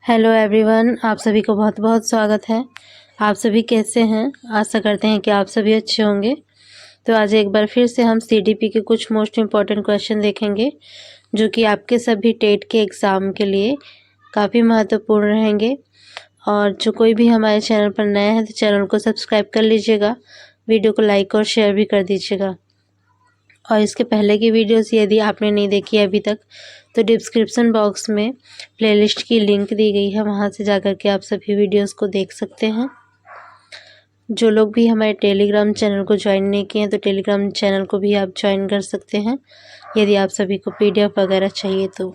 Hello everyone, आप सभी को बहुत बहुत स्वागत है। आप सभी कैसे हैं? आशा करते हैं कि आप सभी अच्छे होंगे। तो आज एक बार फिर से हम सीडीपी के कुछ मोस्ट इम्पॉर्टेंट क्वेश्चन देखेंगे जो कि आपके सभी टेट के एग्ज़ाम के लिए काफ़ी महत्वपूर्ण रहेंगे। और जो कोई भी हमारे चैनल पर नया है तो चैनल को सब्सक्राइब कर लीजिएगा, वीडियो को लाइक और शेयर भी कर दीजिएगा। और इसके पहले की वीडियोस यदि आपने नहीं देखी है अभी तक तो डिस्क्रिप्शन बॉक्स में प्लेलिस्ट की लिंक दी गई है, वहां से जाकर के आप सभी वीडियोस को देख सकते हैं। जो लोग भी हमारे टेलीग्राम चैनल को ज्वाइन नहीं किए हैं तो टेलीग्राम चैनल को भी आप ज्वाइन कर सकते हैं यदि आप सभी को पीडीएफ वगैरह चाहिए तो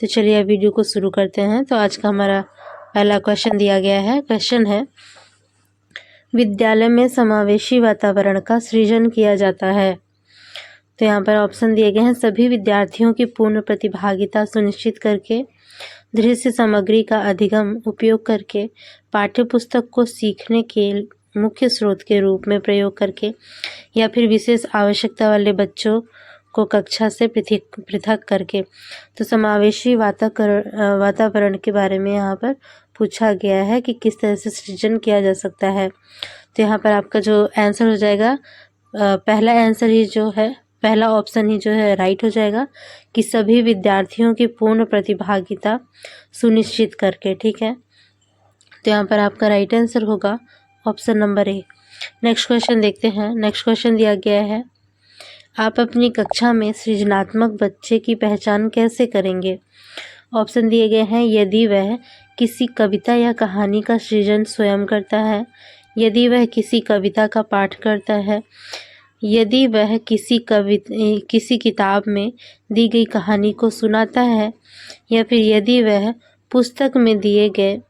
चलिए अब वीडियो को शुरू करते हैं। तो आज का हमारा पहला क्वेश्चन दिया गया है। क्वेश्चन है, विद्यालय में समावेशी वातावरण का सृजन किया जाता है। तो यहाँ पर ऑप्शन दिए गए हैं, सभी विद्यार्थियों की पूर्ण प्रतिभागिता सुनिश्चित करके, दृश्य सामग्री का अधिगम उपयोग करके, पाठ्य पुस्तक को सीखने के मुख्य स्रोत के रूप में प्रयोग करके, या फिर विशेष आवश्यकता वाले बच्चों को कक्षा से पृथक करके। तो समावेशी वातावरण के बारे में यहाँ पर पूछा गया है कि किस तरह से सृजन किया जा सकता है। तो यहाँ पर आपका जो आंसर हो जाएगा, पहला ऑप्शन ही जो है राइट हो जाएगा कि सभी विद्यार्थियों की पूर्ण प्रतिभागिता सुनिश्चित करके। ठीक है, तो यहाँ पर आपका राइट आंसर होगा option number A. Next question देखते हैं। नेक्स्ट क्वेश्चन दिया गया है, आप अपनी कक्षा में सृजनात्मक बच्चे की पहचान कैसे करेंगे? ऑप्शन दिए गए हैं, यदि वह किसी कविता या कहानी का सृजन स्वयं करता है, यदि वह किसी कविता का पाठ करता है, यदि वह किसी किताब में दी गई कहानी को सुनाता है, या फिर यदि वह पुस्तक में दिए गए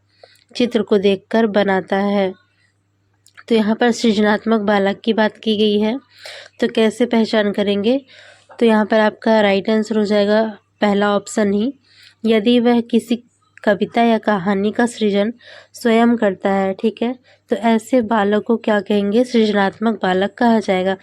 चित्र को देखकर बनाता है। तो यहाँ पर सृजनात्मक बालक की बात की गई है, तो कैसे पहचान करेंगे? तो यहाँ पर आपका राइट आंसर हो जाएगा पहला ऑप्शन ही, यदि वह किसी कविता या कहानी का सृजन स्वयं करता है। ठीक है, तो ऐसे बालक को क्या कहेंगे? सृजनात्मक बालक कहा जाएगा,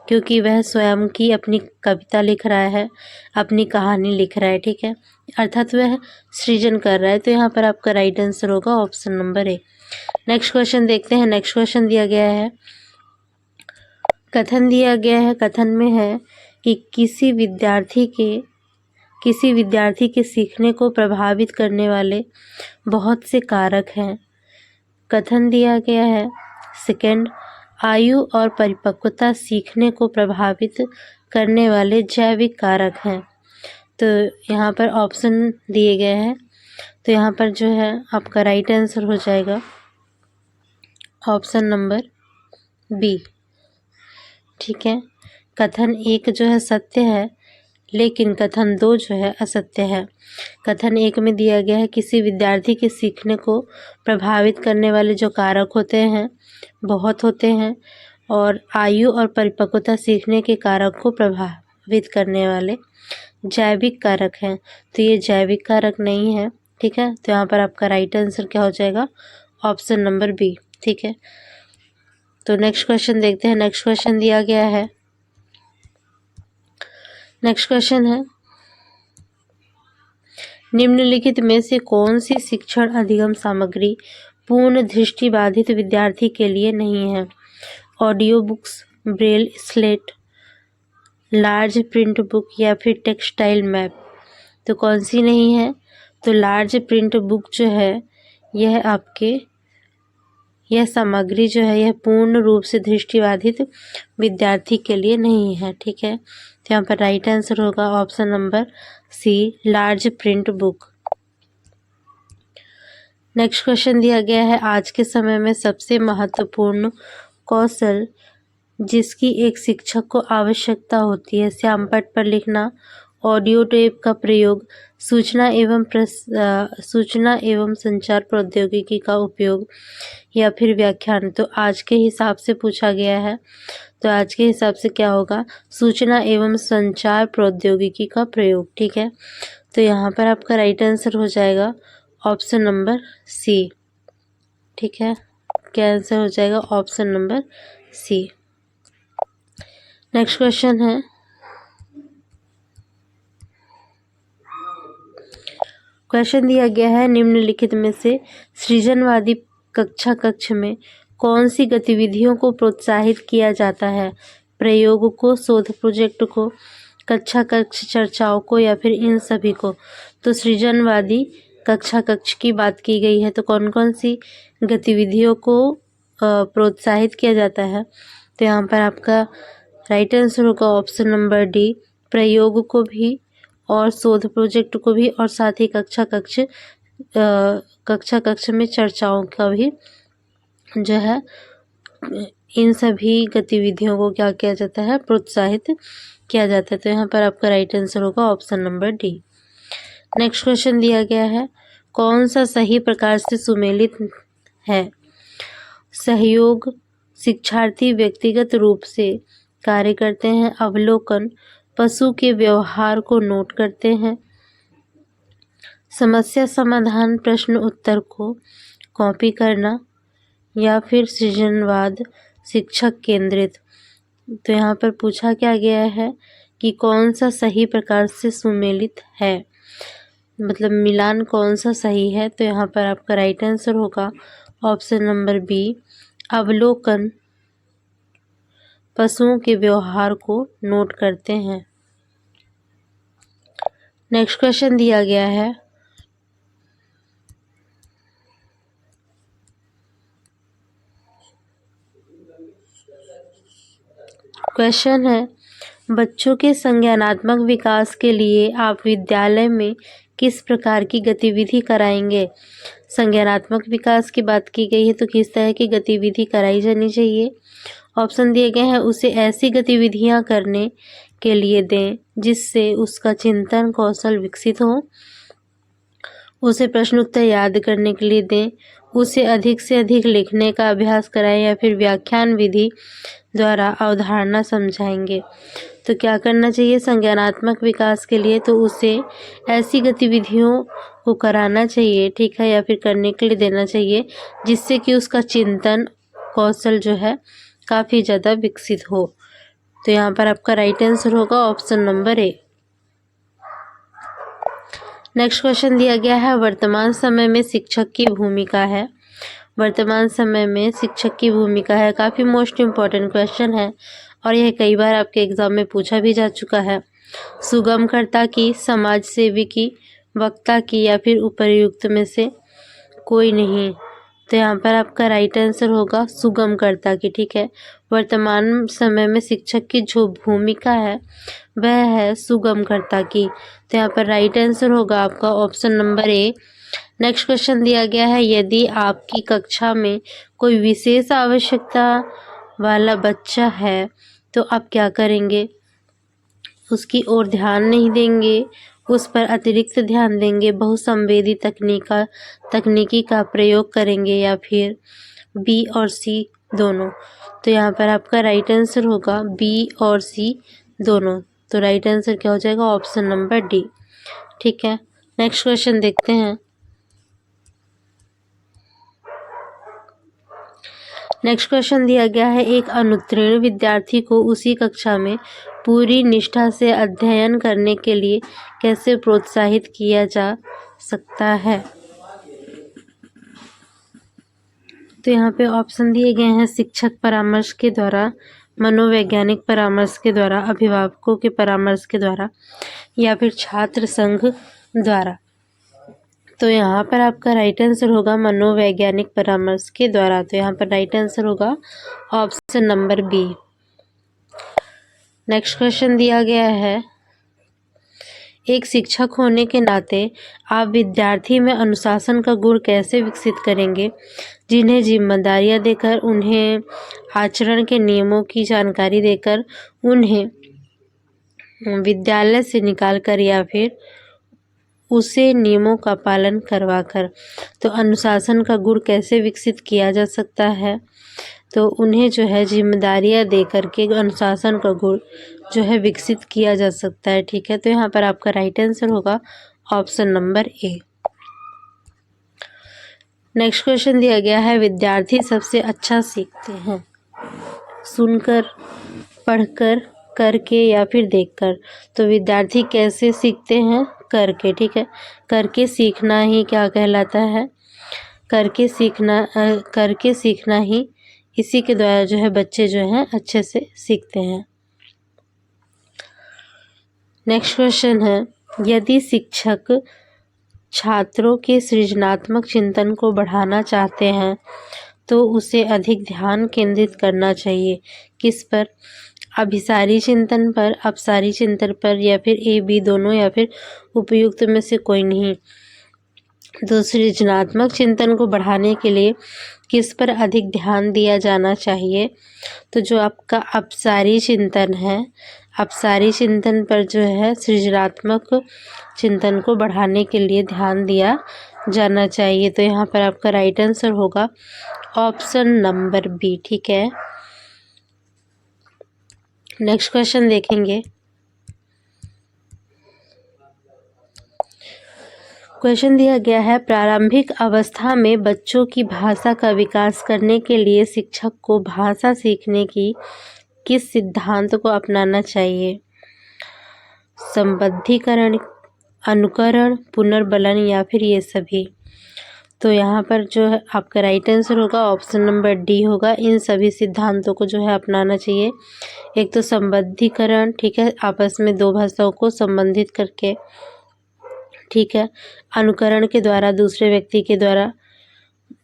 क्योंकि वह स्वयं की अपनी कविता लिख रहा है, अपनी कहानी लिख रहा है। ठीक है, अर्थात वह सृजन कर रहा है। तो यहाँ पर आपका राइट आंसर होगा option number A. Next question देखते हैं। नेक्स्ट क्वेश्चन दिया गया है, कथन दिया गया है। कथन में है कि किसी विद्यार्थी के सीखने को प्रभावित करने वाले बहुत से कारक हैं। कथन दिया गया है, सेकंड, आयु और परिपक्वता सीखने को प्रभावित करने वाले जैविक कारक हैं। तो यहाँ पर ऑप्शन दिए गए हैं, तो यहाँ पर जो है आपका राइट आंसर हो जाएगा ऑप्शन नंबर बी। ठीक है, कथन एक जो है सत्य है, लेकिन कथन दो जो है असत्य है। कथन एक में दिया गया है, किसी विद्यार्थी के सीखने को प्रभावित करने वाले जो कारक होते हैं बहुत होते हैं, और आयु और परिपक्वता सीखने के कारक को प्रभावित करने वाले जैविक कारक हैं। तो ये जैविक कारक नहीं है। ठीक है, तो यहाँ पर आपका राइट आंसर क्या हो जाएगा? Option number B. ठीक है, तो नेक्स्ट क्वेश्चन देखते हैं। नेक्स्ट क्वेश्चन दिया गया है, नेक्स्ट क्वेश्चन है, निम्नलिखित में से कौन सी शिक्षण अधिगम सामग्री पूर्ण दृष्टिबाधित विद्यार्थी के लिए नहीं है? Audio books, Braille slate, large print book या फिर टेक्सटाइल मैप। तो कौन सी नहीं है? तो लार्ज प्रिंट बुक जो है यह सामग्री जो है यह पूर्ण रूप से दृष्टिबाधित विद्यार्थी के लिए नहीं है। ठीक है, तो यहाँ पर राइट आंसर होगा option number C, large print book. Next question दिया गया है, आज के समय में सबसे महत्वपूर्ण कौशल जिसकी एक शिक्षक को आवश्यकता होती है, श्यामपट्ट पर लिखना, ऑडियो टेप का प्रयोग, सूचना एवं संचार प्रौद्योगिकी का उपयोग, या फिर व्याख्यान। तो आज के हिसाब से पूछा गया है, तो आज के हिसाब से क्या होगा? सूचना एवं संचार प्रौद्योगिकी का प्रयोग। ठीक है, तो यहाँ पर आपका राइट आंसर हो जाएगा ऑप्शन नंबर सी। ठीक है, क्या आंसर हो जाएगा? Option number C. Next question है, क्वेश्चन दिया गया है निम्नलिखित में से सृजनवादी कक्षा कक्ष में कौन सी गतिविधियों को प्रोत्साहित किया जाता है? प्रयोग को, शोध प्रोजेक्ट को, कक्षा कक्ष चर्चाओं को या फिर इन सभी को? तो सृजनवादी कक्षा कक्ष की बात की गई है, तो कौन कौन सी गतिविधियों को प्रोत्साहित किया जाता है? तो यहाँ पर आपका राइट आंसर होगा ऑप्शन नंबर डी, प्रयोग को भी और शोध प्रोजेक्ट को भी और साथ ही कक्षा कक्ष में चर्चाओं का भी जो है इन सभी गतिविधियों को क्या किया जाता है? प्रोत्साहित किया जाता है। तो यहाँ पर आपका राइट आंसर होगा option number D. Next question दिया गया है कौन सा सही प्रकार से सुमेलित है? सहयोग, शिक्षार्थी व्यक्तिगत रूप से कार्य करते हैं, अवलोकन, पशु के व्यवहार को नोट करते हैं, समस्या समाधान, प्रश्न उत्तर को कॉपी करना या फिर सृजनवाद, शिक्षक केंद्रित। तो यहाँ पर पूछा क्या गया है कि कौन सा सही प्रकार से सुमेलित है, मतलब मिलान कौन सा सही है? तो यहाँ पर आपका राइट आंसर होगा ऑप्शन नंबर बी, अवलोकन, पशुओं के व्यवहार को नोट करते हैं। नेक्स्ट क्वेश्चन दिया गया है क्वेश्चन है बच्चों के संज्ञानात्मक विकास के लिए आप विद्यालय में किस प्रकार की गतिविधि कराएंगे? संज्ञानात्मक विकास की बात की गई है, तो किस तरह की गतिविधि कराई जानी चाहिए? ऑप्शन दिए गए हैं उसे ऐसी गतिविधियां करने के लिए दें जिससे उसका चिंतन कौशल विकसित हो, उसे प्रश्न उत्तर याद करने के लिए दें, उसे अधिक से अधिक लिखने का अभ्यास कराएं या फिर व्याख्यान विधि द्वारा अवधारणा समझाएंगे। तो क्या करना चाहिए संज्ञानात्मक विकास के लिए? तो उसे ऐसी गतिविधियों को कराना चाहिए, ठीक है, या फिर करने के लिए देना चाहिए जिससे कि उसका चिंतन कौशल जो है काफ़ी ज़्यादा विकसित हो। तो यहाँ पर आपका राइट आंसर होगा option number A. Next question दिया गया है वर्तमान समय में शिक्षक की भूमिका है। वर्तमान समय में शिक्षक की भूमिका है, काफ़ी मोस्ट इम्पॉर्टेंट क्वेश्चन है और यह कई बार आपके एग्जाम में पूछा भी जा चुका है। सुगमकर्ता की, समाज सेवी की, वक्ता की या फिर उपर्युक्त में से कोई नहीं। तो यहाँ पर आपका राइट आंसर होगा सुगमकर्ता की, ठीक है। वर्तमान समय में शिक्षक की जो भूमिका है वह है सुगमकर्ता की। तो यहाँ पर राइट आंसर होगा आपका option number A. Next question दिया गया है यदि आपकी कक्षा में कोई विशेष आवश्यकता वाला बच्चा है तो आप क्या करेंगे? उसकी ओर ध्यान नहीं देंगे, उस पर अतिरिक्त ध्यान देंगे, बहुसंवेदी तकनीकी का प्रयोग करेंगे या फिर बी और सी दोनों? तो यहाँ पर आपका राइट आंसर होगा बी और सी दोनों। तो राइट आंसर क्या हो जाएगा? ऑप्शन नंबर डी, ठीक है। नेक्स्ट क्वेश्चन देखते हैं। नेक्स्ट क्वेश्चन दिया गया है एक अनुत्तीर्ण विद्यार्थी को उसी कक्षा में पूरी निष्ठा से अध्ययन करने के लिए कैसे प्रोत्साहित किया जा सकता है? तो यहाँ पे ऑप्शन दिए गए हैं शिक्षक परामर्श के द्वारा, मनोवैज्ञानिक परामर्श के द्वारा, अभिभावकों के परामर्श के द्वारा या फिर छात्र संघ द्वारा। तो यहाँ पर आपका राइट आंसर होगा मनोवैज्ञानिक परामर्श के द्वारा। तो यहाँ पर राइट आंसर होगा option number B. Next question दिया गया है एक शिक्षक होने के नाते आप विद्यार्थी में अनुशासन का गुण कैसे विकसित करेंगे? जिन्हें जिम्मेदारियां देकर, उन्हें आचरण के नियमों की जानकारी देकर, उन्हें विद्यालय से निकालकर या फिर उसे नियमों का पालन करवाकर। तो अनुशासन का गुण कैसे विकसित किया जा सकता है? तो उन्हें जो है जिम्मेदारियां दे करके अनुशासन का गुण जो है विकसित किया जा सकता है, ठीक है। तो यहाँ पर आपका राइट आंसर होगा option number A. Next question दिया गया है विद्यार्थी सबसे अच्छा सीखते हैं सुनकर, पढ़कर, करके या फिर देखकर। तो विद्यार्थी कैसे सीखते हैं? करके, ठीक है। करके सीखना ही क्या कहलाता है? करके सीखना ही, इसी के द्वारा जो है बच्चे जो हैं अच्छे से सीखते हैं। नेक्स्ट क्वेश्चन है, यदि शिक्षक छात्रों के सृजनात्मक चिंतन को बढ़ाना चाहते हैं तो उसे अधिक ध्यान केंद्रित करना चाहिए। किस पर? अभिसारी चिंतन पर, अपसारी चिंतन पर, या फिर ए बी दोनों, या फिर उपयुक्त में से कोई नहीं। तो सृजनात्मक चिंतन को बढ़ाने के लिए किस पर अधिक ध्यान दिया जाना चाहिए? तो जो आपका अपसारी चिंतन है, अपसारी चिंतन पर जो है सृजनात्मक चिंतन को बढ़ाने के लिए ध्यान दिया जाना चाहिए। तो यहाँ पर आपका राइट आंसर होगा ऑप्शन नंबर बी, ठीक है। नेक्स्ट क्वेश्चन देखेंगे। क्वेश्चन दिया गया है, प्रारंभिक अवस्था में बच्चों की भाषा का विकास करने के लिए शिक्षक को भाषा सीखने की किस सिद्धांत को अपनाना चाहिए? संबद्धीकरण, अनुकरण, पुनर्बलन, या फिर ये सभी। तो यहाँ पर जो है आपका राइट आंसर होगा ऑप्शन नंबर डी होगा। इन सभी सिद्धांतों को जो है अपनाना चाहिए। एक तो संबद्धीकरण, ठीक है, आपस में दो भाषाओं को संबंधित करके, ठीक है। अनुकरण के द्वारा दूसरे व्यक्ति के द्वारा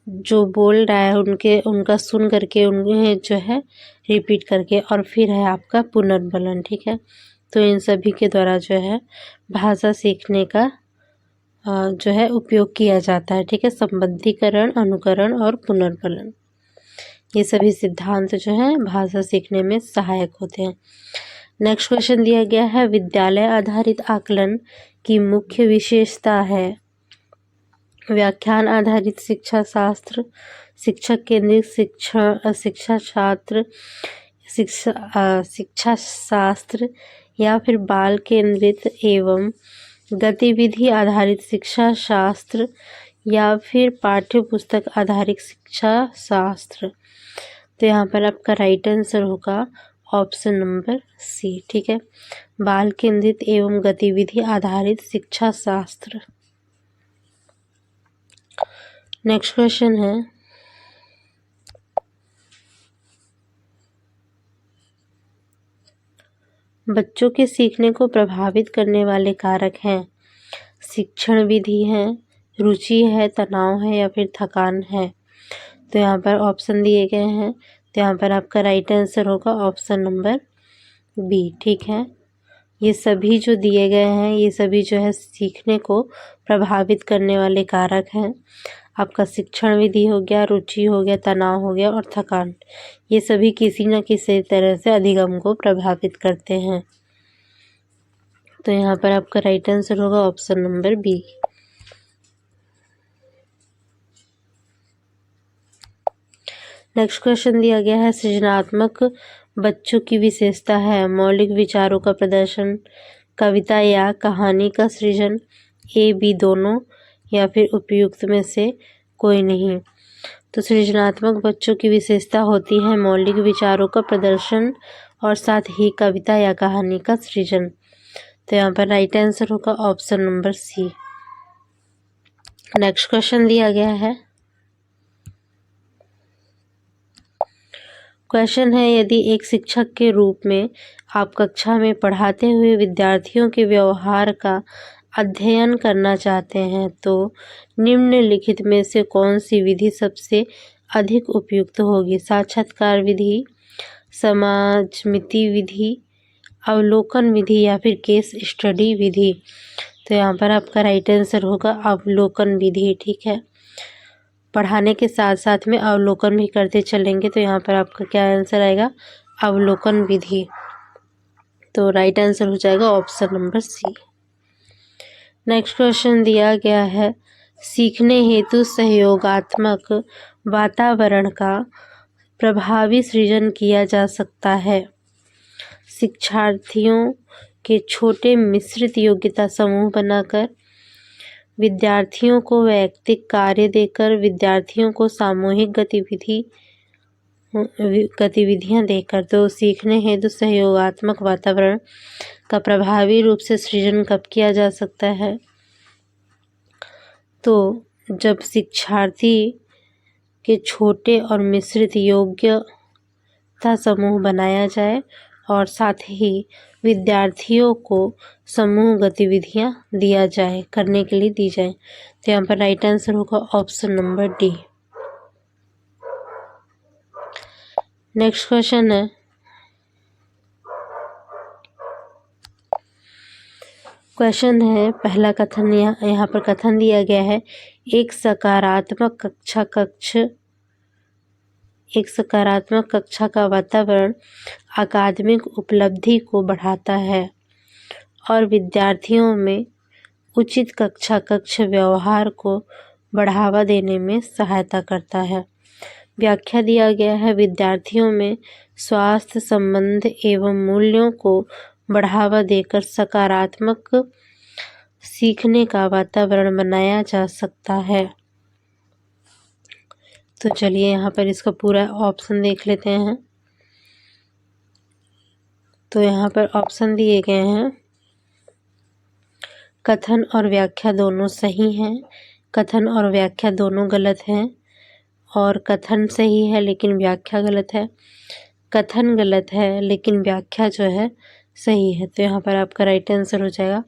जो बोल रहा है उनका सुन करके उन्हें जो है रिपीट करके, और फिर है आपका पुनर्बलन, ठीक है। तो इन सभी के द्वारा जो है भाषा सीखने का जो है उपयोग किया जाता है, ठीक है। संबद्धीकरण, अनुकरण और पुनर्बलन, ये सभी सिद्धांत जो है भाषा सीखने में सहायक होते हैं। नेक्स्ट क्वेश्चन दिया गया है, विद्यालय आधारित आकलन की मुख्य विशेषता है व्याख्यान आधारित शिक्षा शास्त्र, शिक्षक केंद्रित शिक्षा शास्त्र, या फिर बाल केंद्रित एवं गतिविधि आधारित शिक्षा शास्त्र, या फिर पाठ्य पुस्तक आधारित शिक्षा शास्त्र। तो यहाँ पर आपका राइट आंसर होगा ऑप्शन नंबर सी, ठीक है। बाल केंद्रित एवं गतिविधि आधारित शिक्षा शास्त्र। नेक्स्ट क्वेश्चन है, बच्चों के सीखने को प्रभावित करने वाले कारक हैं शिक्षण विधि है, रुचि है, तनाव है, या फिर थकान है। तो यहाँ पर ऑप्शन दिए गए हैं, तो यहाँ पर आपका राइट आंसर होगा ऑप्शन नंबर बी, ठीक है। ये सभी जो दिए गए हैं ये सभी जो है सीखने को प्रभावित करने वाले कारक हैं। आपका शिक्षण विधि हो गया, रुचि हो गया, तनाव हो गया और थकान, ये सभी किसी न किसी तरह से अधिगम को प्रभावित करते हैं। तो यहाँ पर आपका राइट आंसर होगा option number B. Next question दिया गया है, सृजनात्मक बच्चों की विशेषता है मौलिक विचारों का प्रदर्शन, कविता या कहानी का सृजन, ए बी दोनों, या फिर उपयुक्त में से कोई नहीं। तो सृजनात्मक बच्चों की विशेषता होती है मौलिक विचारों का प्रदर्शन और साथ ही कविता या कहानी का सृजन। तो यहाँ पर राइट आंसर होगा option number C. Next question दिया गया है, क्वेश्चन है, यदि एक शिक्षक के रूप में आप कक्षा में पढ़ाते हुए विद्यार्थियों के व्यवहार का अध्ययन करना चाहते हैं तो निम्नलिखित में से कौन सी विधि सबसे अधिक उपयुक्त होगी? साक्षात्कार विधि, समाजमिति विधि, अवलोकन विधि, या फिर केस स्टडी विधि। तो यहाँ पर आपका राइट आंसर होगा अवलोकन विधि, ठीक है। पढ़ाने के साथ साथ में अवलोकन भी करते चलेंगे तो यहाँ पर आपका क्या आंसर आएगा? अवलोकन विधि। तो राइट आंसर हो जाएगा option number C. Next question दिया गया है, सीखने हेतु सहयोगात्मक वातावरण का प्रभावी सृजन किया जा सकता है। शिक्षार्थियों के छोटे मिश्रित योग्यता समूह बनाकर, विद्यार्थियों को वैयक्तिक कार्य देकर, विद्यार्थियों को सामूहिक गतिविधि गतिविधियां देखकर। तो सीखने हेतु सहयोगात्मक वातावरण का प्रभावी रूप से सृजन कब किया जा सकता है? तो जब शिक्षार्थी के छोटे और मिश्रित योग्यता समूह बनाया जाए और साथ ही विद्यार्थियों को समूह गतिविधियां दिया जाए, करने के लिए दी जाए। तो यहाँ पर राइट आंसर होगा option number D. Next question है, पहला कथन। यहाँ पर कथन दिया गया है, एक सकारात्मक कक्षा का वातावरण अकादमिक उपलब्धि को बढ़ाता है और विद्यार्थियों में उचित कक्ष व्यवहार को बढ़ावा देने में सहायता करता है। व्याख्या दिया गया है, विद्यार्थियों में स्वास्थ्य संबंध एवं मूल्यों को बढ़ावा देकर सकारात्मक सीखने का वातावरण बनाया जा सकता है। तो चलिए यहाँ पर इसका पूरा ऑप्शन देख लेते हैं। तो यहाँ पर ऑप्शन दिए गए हैं, कथन और व्याख्या दोनों सही हैं, कथन और व्याख्या दोनों गलत हैं, और कथन सही है लेकिन व्याख्या गलत है, कथन गलत है लेकिन व्याख्या जो है सही है। तो यहाँ पर आपका राइट आंसर हो जाएगा,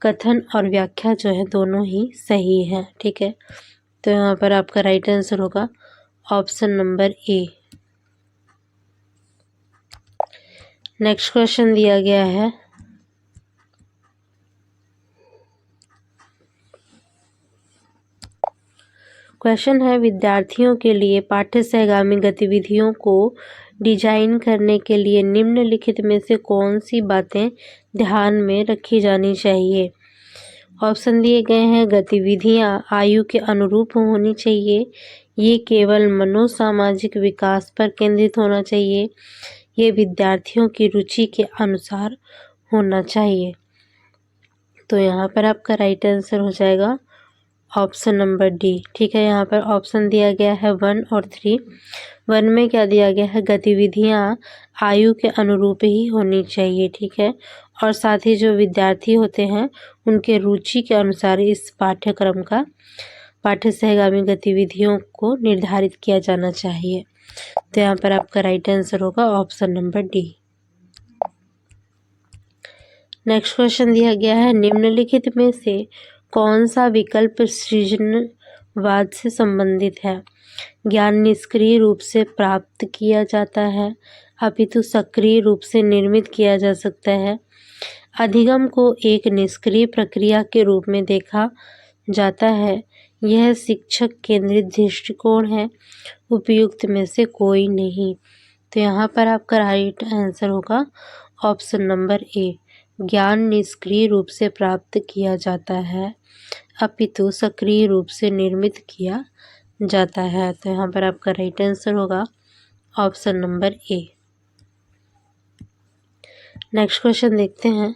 कथन और व्याख्या जो है दोनों ही सही है। ठीक है, तो यहाँ पर आपका राइट आंसर होगा option number A. Next question दिया गया है, क्वेश्चन है, विद्यार्थियों के लिए पाठ्य सहगामी गतिविधियों को डिजाइन करने के लिए निम्नलिखित में से कौन सी बातें ध्यान में रखी जानी चाहिए? ऑप्शन दिए गए हैं, गतिविधियां आयु के अनुरूप होनी चाहिए, ये केवल मनोसामाजिक विकास पर केंद्रित होना चाहिए, ये विद्यार्थियों की रुचि के अनुसार होना चाहिए। तो यहाँ पर आपका राइट आंसर हो जाएगा ऑप्शन नंबर डी। ठीक है, यहाँ पर ऑप्शन दिया गया है 1 और 3। 1 में क्या दिया गया है, गतिविधियाँ आयु के अनुरूप ही होनी चाहिए। ठीक है, और साथ ही जो विद्यार्थी होते हैं उनके रुचि के अनुसार इस पाठ्यक्रम का पाठ्य सहगामी गतिविधियों को निर्धारित किया जाना चाहिए। तो यहाँ पर आपका राइट आंसर होगा option number D. Next question दिया गया है, निम्नलिखित में से कौन सा विकल्प सृजनवाद से संबंधित है? ज्ञान निष्क्रिय रूप से प्राप्त किया जाता है अपितु सक्रिय रूप से निर्मित किया जा सकता है। अधिगम को एक निष्क्रिय प्रक्रिया के रूप में देखा जाता है। यह शिक्षक केंद्रित दृष्टिकोण है, उपयुक्त में से कोई नहीं। तो यहाँ पर आपका राइट आंसर होगा ऑप्शन नंबर ए, ज्ञान निष्क्रिय रूप से प्राप्त किया जाता है अपितु सक्रिय रूप से निर्मित किया जाता है। तो यहाँ पर आपका राइट आंसर होगा option number A. Next question देखते हैं,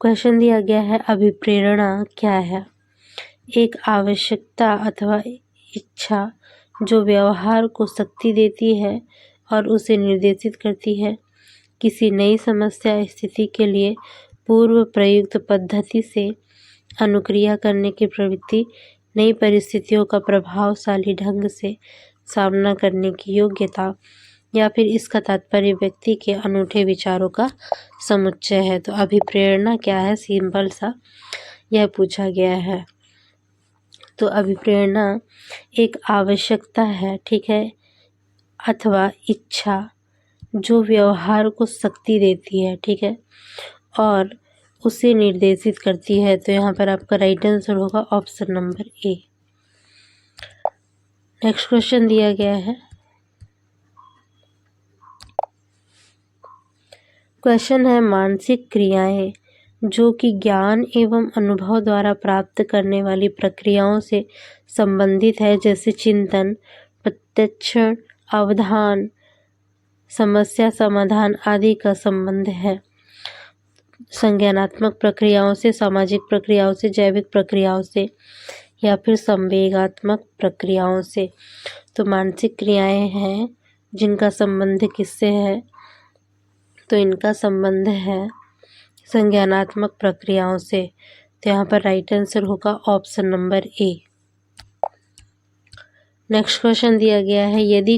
क्वेश्चन दिया गया है, अभिप्रेरणा क्या है? एक आवश्यकता अथवा इच्छा जो व्यवहार को शक्ति देती है और उसे निर्देशित करती है। किसी नई समस्या स्थिति के लिए पूर्व प्रयुक्त पद्धति से अनुक्रिया करने की प्रवृत्ति, नई परिस्थितियों का प्रभावशाली ढंग से सामना करने की योग्यता, या फिर इसका तात्पर्य व्यक्ति के अनूठे विचारों का समुच्चय है। तो अभिप्रेरणा क्या है, सिंपल सा यह पूछा गया है। तो अभिप्रेरणा एक आवश्यकता है, ठीक है, अथवा इच्छा जो व्यवहार को शक्ति देती है, ठीक है, और उसे निर्देशित करती है। तो यहाँ पर आपका राइट आंसर होगा option number A. Next question दिया गया है, क्वेश्चन है, मानसिक क्रियाएं जो कि ज्ञान एवं अनुभव द्वारा प्राप्त करने वाली प्रक्रियाओं से संबंधित है, जैसे चिंतन, प्रत्यक्षण, अवधान, समस्या समाधान आदि का संबंध है संज्ञानात्मक प्रक्रियाओं से, सामाजिक प्रक्रियाओं से, जैविक प्रक्रियाओं से। या फिर संवेगात्मक प्रक्रियाओं से। तो मानसिक क्रियाएं हैं जिनका संबंध किससे है, तो इनका संबंध है संज्ञानात्मक प्रक्रियाओं से। तो यहाँ पर राइट आंसर होगा option number A. Next question दिया गया है, यदि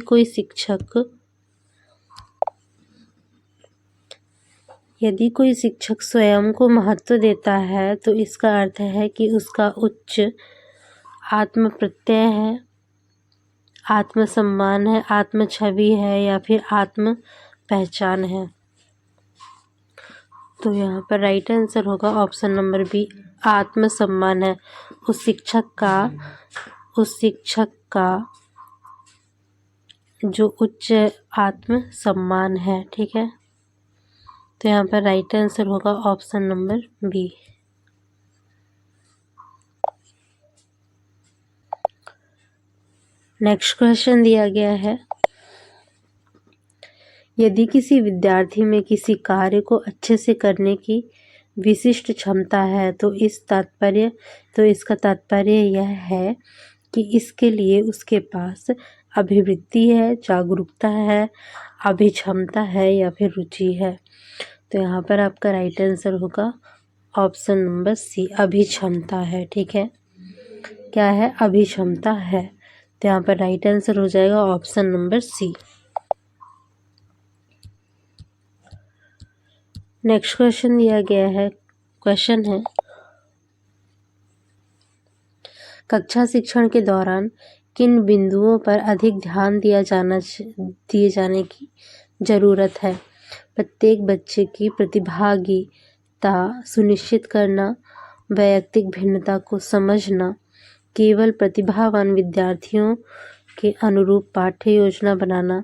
कोई शिक्षक स्वयं को महत्व देता है तो इसका अर्थ है कि उसका उच्च आत्म प्रत्यय है, आत्मसम्मान है, आत्म छवि है या फिर आत्म पहचान है। तो यहाँ पर राइट आंसर होगा ऑप्शन नंबर बी, आत्मसम्मान है। उस शिक्षक का जो उच्च आत्मसम्मान है, ठीक है। तो यहाँ पर राइट आंसर होगा option number B. Next question दिया गया है, यदि किसी विद्यार्थी में किसी कार्य को अच्छे से करने की विशिष्ट क्षमता है तो इसका तात्पर्य यह है कि इसके लिए उसके पास अभिवृत्ति है, जागरूकता है, अभिक्षमता है या फिर रुचि है। तो यहाँ पर आपका राइट आंसर होगा ऑप्शन नंबर सी, अभिक्षमता है, ठीक है। क्या है? अभिक्षमता है। तो यहाँ पर राइट आंसर हो जाएगा option number C. Next question दिया गया है, क्वेश्चन है, कक्षा शिक्षण के दौरान किन बिंदुओं पर अधिक ध्यान दिए जाने की ज़रूरत है? प्रत्येक बच्चे की प्रतिभागिता सुनिश्चित करना, वैयक्तिक भिन्नता को समझना, केवल प्रतिभावान विद्यार्थियों के अनुरूप पाठ्य योजना बनाना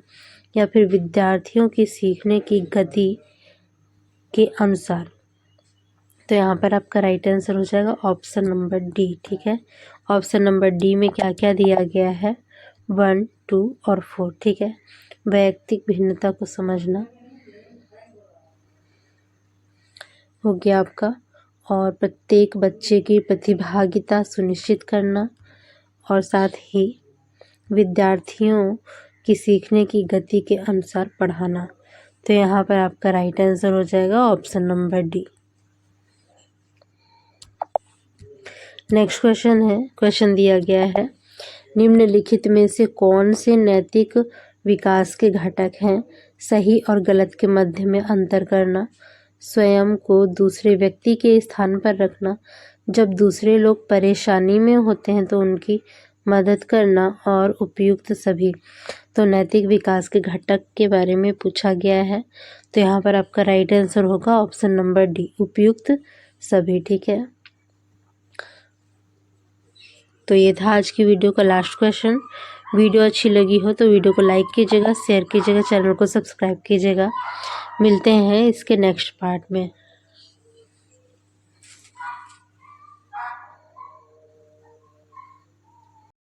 या फिर विद्यार्थियों की सीखने की गति के अनुसार। तो यहाँ पर आपका राइट आंसर हो जाएगा ऑप्शन नंबर डी, ठीक है। ऑप्शन नंबर डी में क्या क्या दिया गया है? 1, 2 और 4, ठीक है। वैयक्तिक भिन्नता को समझना हो गया आपका, और प्रत्येक बच्चे की प्रतिभागिता सुनिश्चित करना, और साथ ही विद्यार्थियों की सीखने की गति के अनुसार पढ़ाना। तो यहाँ पर आपका राइट आंसर हो जाएगा option number D. Next question है, क्वेश्चन दिया गया है, निम्नलिखित में से कौन से नैतिक विकास के घटक हैं? सही और गलत के मध्य में अंतर करना, स्वयं को दूसरे व्यक्ति के स्थान पर रखना, जब दूसरे लोग परेशानी में होते हैं तो उनकी मदद करना, और उपयुक्त सभी। तो नैतिक विकास के घटक के बारे में पूछा गया है। तो यहाँ पर आपका राइट आंसर होगा ऑप्शन नंबर डी, उपयुक्त सभी, ठीक है। तो ये था आज की वीडियो का लास्ट क्वेश्चन। वीडियो अच्छी लगी हो तो वीडियो को लाइक कीजिएगा, शेयर कीजिएगा, चैनल को सब्सक्राइब कीजिएगा। मिलते हैं इसके नेक्स्ट पार्ट में।